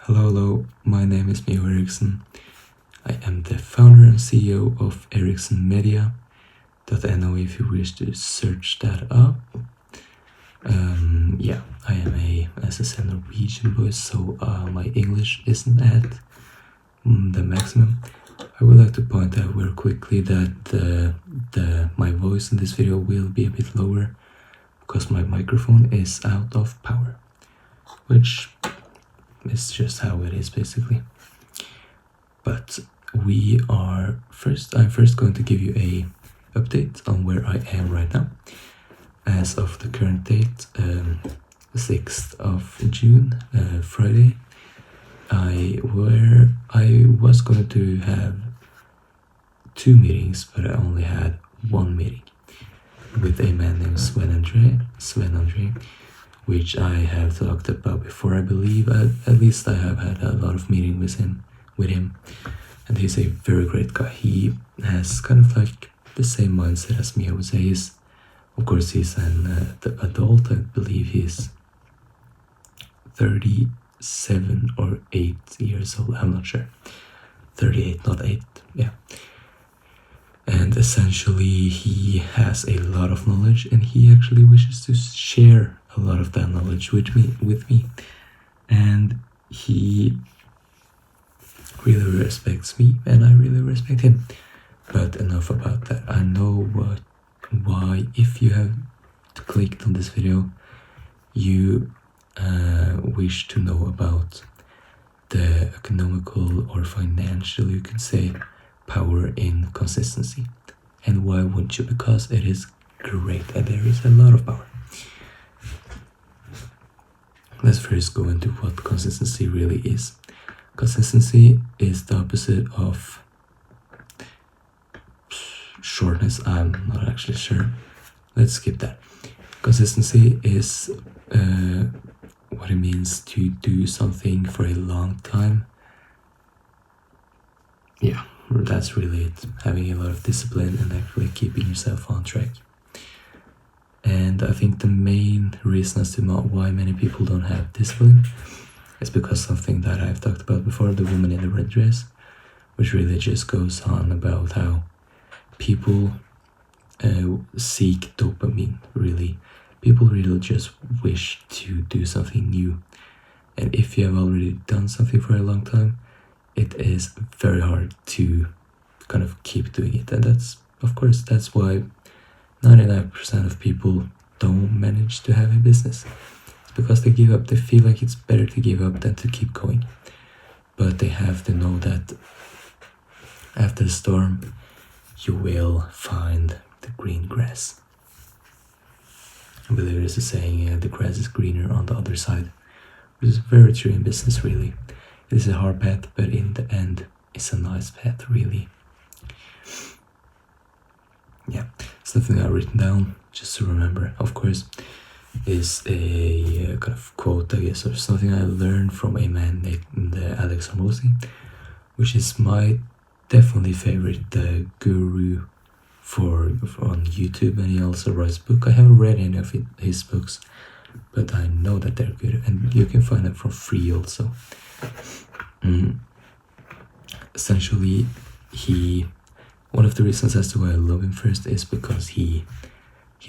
Hello, my name is Mio Erichsen. I am the founder and CEO of Erichsen Media.no if you wish to search that up. I am as I said, Norwegian voice, so my English isn't at the maximum. I would like to point out very quickly that my voice in this video will be a bit lower because my microphone is out of power, which is just how it is basically. But I'm first going to give you a update on where I am right now. As of the current date, 6th of June, Friday, I was going to have 2 meetings, but I only had 1 meeting with a man named Sven Andre, which I have talked about before. I believe at least I have had a lot of meetings with him, and he's a very great guy. He has kind of like the same mindset as me, I would say. Of course, he's an adult. I believe he's 37 or 8 years old. I'm not sure. 38, not 8. Yeah. And essentially, he has a lot of knowledge, and he actually wishes to share a lot of that knowledge with me. And he really respects me, and I really respect him. But enough about that. I know why, if you have clicked on this video, you wish to know about the economical or financial, you could say, power in consistency. And why wouldn't you? Because it is great and there is a lot of power. Let's first go into what consistency really is. Consistency is the opposite of shortness. I'm not actually sure. Let's skip that. Consistency is what it means to do something for a long time. Yeah, that's really it. Having a lot of discipline and actually keeping yourself on track. And I think the main reason as to why many people don't have discipline is because something that I've talked about before, the woman in the red dress, which really just goes on about how people seek dopamine, really. People really just wish to do something new. And if you have already done something for a long time, it is very hard to kind of keep doing it. And that's why 99% of people don't manage to have a business. It's because they give up. They feel like it's better to give up than to keep going. But they have to know that after the storm, you will find the green grass. I believe there's a saying, the grass is greener on the other side, which is very true in business, really. It is a hard path, but in the end, it's a nice path, really. Yeah, something I've written down, just to remember, of course, is a kind of quote, I guess, or something I learned from a man named Alex Hormozy, which is my definitely favorite guru on YouTube, and he also writes a book. I haven't read any of his books, but I know that they're good, and you can find them for free also. Essentially, one of the reasons as to why I love him first is because he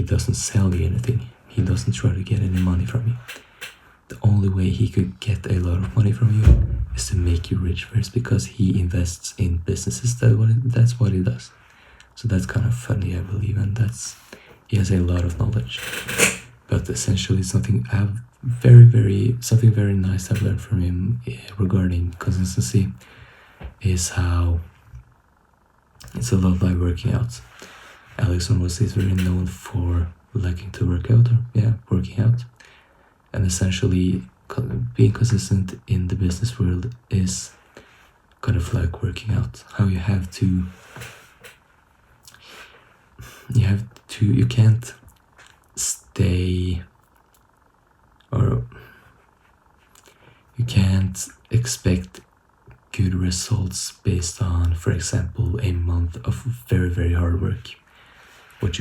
doesn't sell you anything. He doesn't try to get any money from you. The only way he could get a lot of money from you is to make you rich first, because he invests in businesses. That's what he does. So that's kind of funny, I believe, and he has a lot of knowledge. But essentially, something very nice I've learned from him regarding consistency is how it's a lot like working out. Alex Hormozy is very known for liking to working out. And essentially, being consistent in the business world is kind of like working out. How you can't stay, or you can't expect good results based on, for example, a month of very, very hard work. Where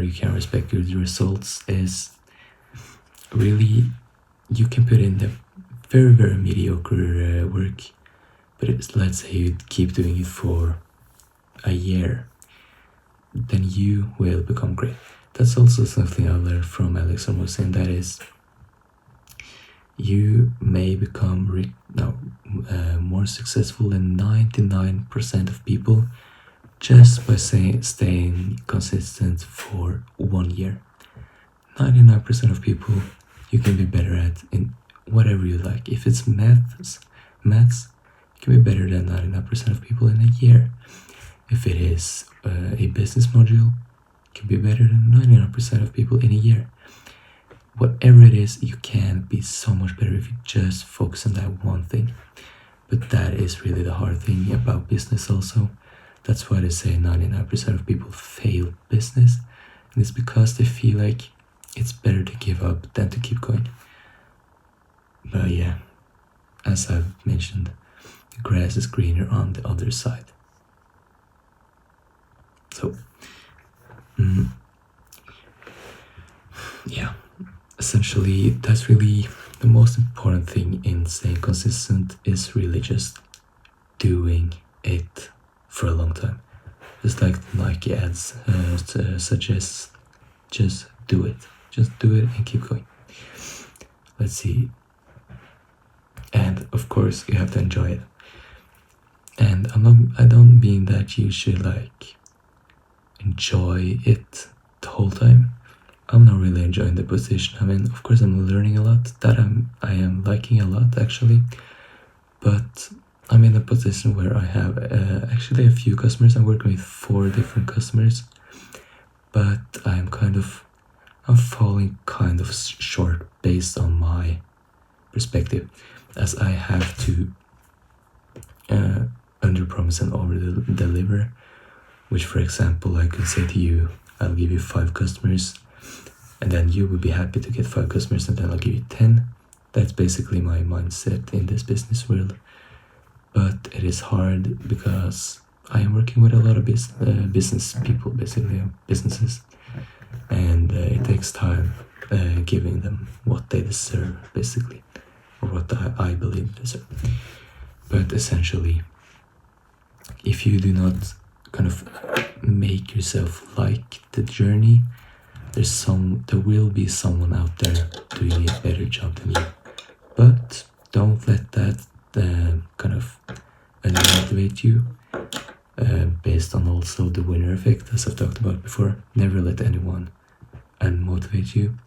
you can respect good results is really, you can put in the very, very mediocre work, but let's say you keep doing it for a year, then you will become great. That's also something I learned from Alex Hormozy, that is, you may become more successful than 99% of people just by staying consistent for 1 year. 99% of people you can be better at in whatever you like. If it's maths, you can be better than 99% of people in a year. If it is a business module, you can be better than 99% of people in a year. Whatever it is, you can be so much better if you just focus on that one thing. But that is really the hard thing about business also. That's why they say 99% of people fail business. And it's because they feel like it's better to give up than to keep going. But yeah, as I've mentioned, the grass is greener on the other side. So, yeah, essentially that's really the most important thing in staying consistent, is really just doing it for a long time. Just like Nike ads suggest, just do it. Just do it and keep going. Let's see. And of course you have to enjoy it. And I don't mean that you should like enjoy it the whole time. I'm not really enjoying the position I'm in. Of course I'm learning a lot, that I am liking a lot actually. But I'm in a position where I have actually a few customers. I'm working with 4 different customers, but I'm falling kind of short based on my perspective, as I have to under promise and over deliver. Which, for example, I could say to you, I'll give you 5 customers, and then you would be happy to get 5 customers, and then I'll give you 10. That's basically my mindset in this business world. But it is hard because I am working with a lot of business people, basically, businesses, and it takes time giving them what they deserve, basically, or what I believe they deserve. But essentially, if you do not kind of make yourself like the journey, there will be someone out there doing a better job than you. But don't let that kind of unmotivate you, based on also the winner effect, as I've talked about before. Never let anyone unmotivate you.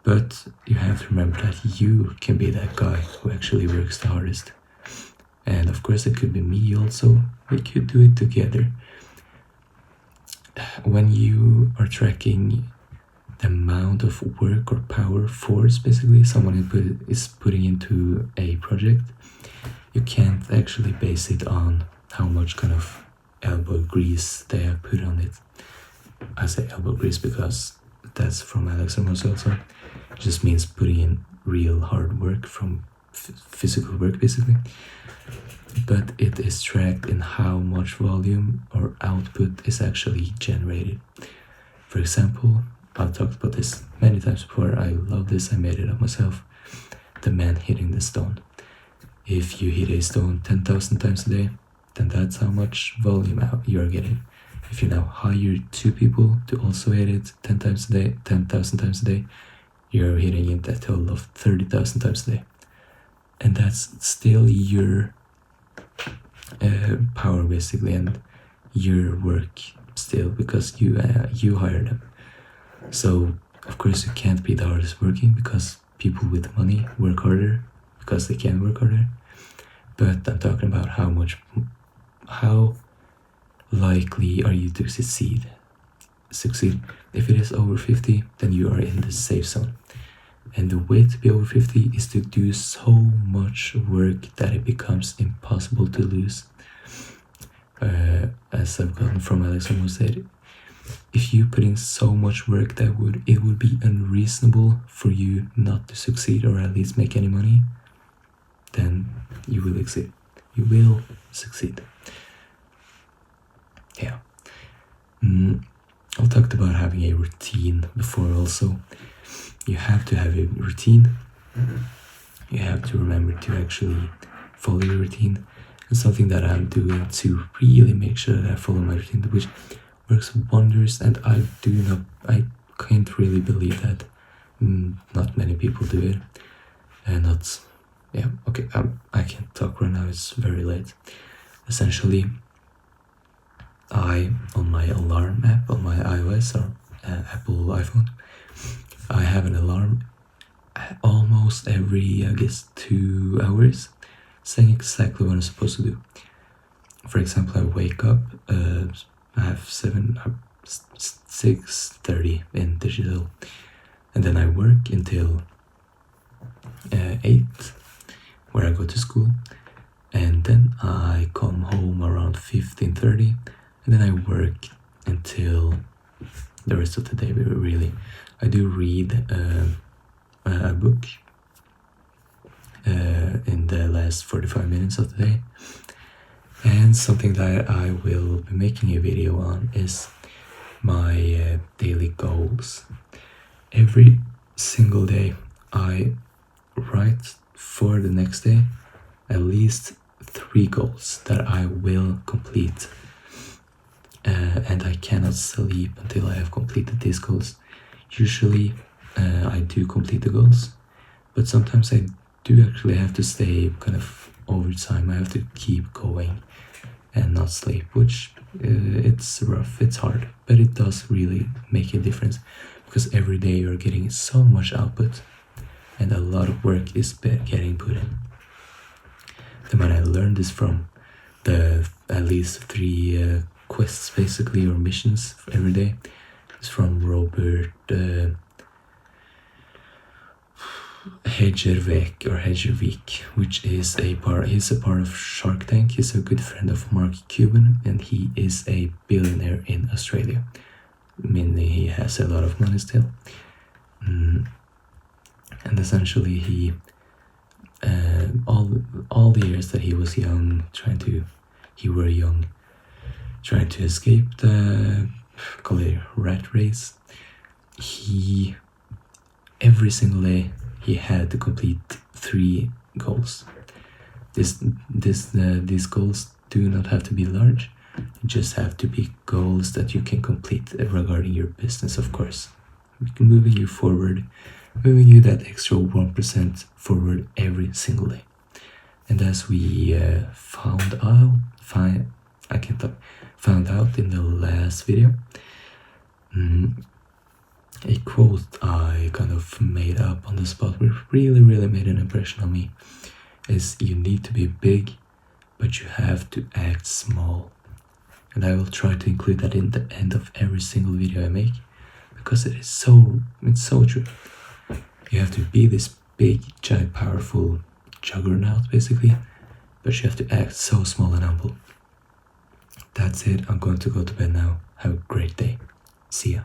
But you have to remember that you can be that guy who actually works the hardest. And of course it could be me also. We could do it together. When you are tracking the amount of work or power, force, basically, someone is putting into a project, you can't actually base it on how much kind of elbow grease they have put on it. I say elbow grease because that's from Alex Hormozy also. It just means putting in real hard work from physical work, basically. But it is tracked in how much volume or output is actually generated. For example, I've talked about this many times before. I love this, I made it up myself. The man hitting the stone. If you hit a stone 10,000 times a day, then that's how much volume out you're getting. If you now hire 2 people to also hit it 10,000 times a day, you're hitting it a total of 30,000 times a day. And that's still your power, basically, and your work still, because you hire them. So of course you can't be the hardest working, because people with money work harder because they can work harder. But I'm talking about how likely are you to succeed. If it is over 50, then you are in the safe zone. And the way to be over 50 is to do so much work that it becomes impossible to lose. As I've gotten from Alex Hormozy, if you put in so much work that it would be unreasonable for you not to succeed, or at least make any money, then you will succeed. You will succeed. Yeah. I talked about having a routine before also. You have to have a routine. you have to remember to actually follow your routine. And something that I'm doing to really make sure that I follow my routine, which works wonders, and I can't really believe that not many people do it. And not, yeah, okay, I can't talk right now, it's very late. Essentially, on my alarm app, on my iOS or Apple iPhone, I have an alarm almost every, I guess, 2 hours, saying exactly what I'm supposed to do. For example, I wake up, I have 6:30 in digital, and then I work until 8, where I go to school, and then I come home around 15:30, and then I work until the rest of the day. Really, I do read a book in the last 45 minutes of the day. And something that I will be making a video on is my daily goals. Every single day I write for the next day at least 3 goals that I will complete, and I cannot sleep until I have completed these goals. Usually I do complete the goals, but sometimes I do actually have to stay kind of overtime. I have to keep going and not sleep, which it's rough, it's hard, but it does really make a difference, because every day you're getting so much output and a lot of work is getting put in. Then when I learned this from the at least 3 quests basically, or missions every day, it's from Robert Hedgervik, which is he's a part of Shark Tank. He's a good friend of Mark Cuban, and he is a billionaire in Australia, meaning he has a lot of money still. And essentially he all the years that he was young, trying to escape the, call it, rat race, every single day he had to complete 3 goals. These goals do not have to be large, they just have to be goals that you can complete regarding your business, of course. Moving you forward, moving you that extra 1% forward every single day. And as we found out in the last video, a quote I kind of made up on the spot, which really made an impression on me, is you need to be big, but you have to act small. And I will try to include that in the end of every single video I make, because it's so true. You have to be this big, giant, powerful juggernaut basically, but you have to act so small and humble. That's it, I'm going to go to bed now. Have a great day. See ya.